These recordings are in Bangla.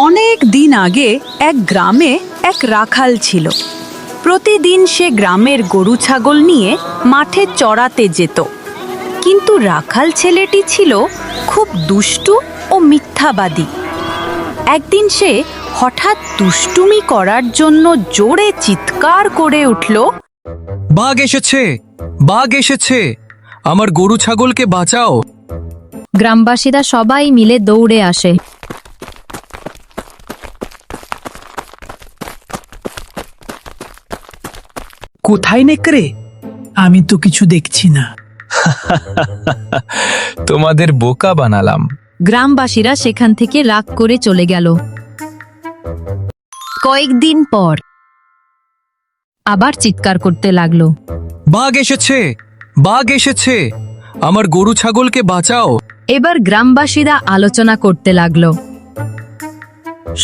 অনেক দিন আগে এক গ্রামে এক রাখাল ছিল। প্রতিদিন সে গ্রামের গরু ছাগল নিয়ে মাঠে চড়াতে যেত। কিন্তু রাখাল ছেলেটি ছিল খুব দুষ্টু ও মিথ্যাবাদী। একদিন সে হঠাৎ দুষ্টুমি করার জন্য জোরে চিৎকার করে উঠল, বাঘ এসেছে, বাঘ এসেছে, আমার গরু ছাগলকে বাঁচাও। গ্রামবাসীরা সবাই মিলে দৌড়ে আসে। কোথায় নেকড়ে? আমি তো কিছু দেখছি না। তোমাদের বোকা বানালাম। গ্রামবাসীরা সেখান থেকে রাগ করে চলে গেল। কয়েকদিন পর আবার চিৎকার করতে লাগলো, বাঘ এসেছে, বাঘ এসেছে, আমার গরু ছাগলকে বাঁচাও। এবার গ্রামবাসীরা আলোচনা করতে লাগলো।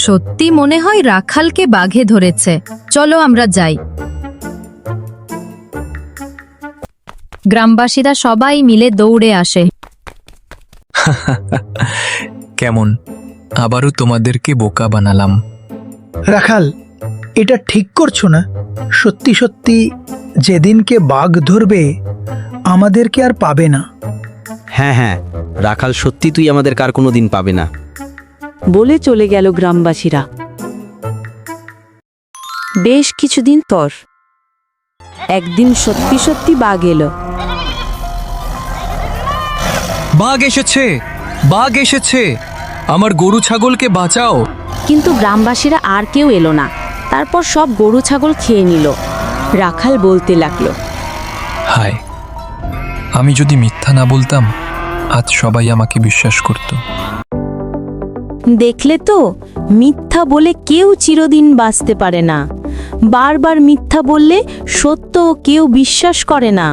সত্যি মনে হয় রাখালকে বাঘে ধরেছে, চলো আমরা যাই। গ্রামবাসীরা সবাই মিলে দৌড়ে আসে। কেমন, আবারও তোমাদেরকে বোকা বানালাম। রাখাল, এটা ঠিক করছো না। সত্যি সত্যি যেদিনকে বাঘ ধরবে আমাদেরকে আর পাবে না। হ্যাঁ হ্যাঁ, রাখাল সত্যি তুই আমাদের কার কোনো দিন পাবে না বলে চলে গেল গ্রামবাসীরা। বেশ কিছুদিন পর একদিন সত্যি সত্যি বাঘ এলো। বাঘ এসেছে, বাঘ এসেছে, আমার গরু ছাগলকে বাঁচাও। কিন্তু গ্রামবাসীরা আর কেউ এলো না। তারপর সব গরু ছাগল খেয়ে নিল। রাখাল বলতে লাগলো, হায়, আমি যদি মিথ্যা না বলতাম আজ সবাই আমাকে বিশ্বাস করত। দেখলে তো, মিথ্যা বলে কেউ চিরদিন বাঁচতে পারে না। বারবার মিথ্যা বললে সত্য কেউ বিশ্বাস করে না।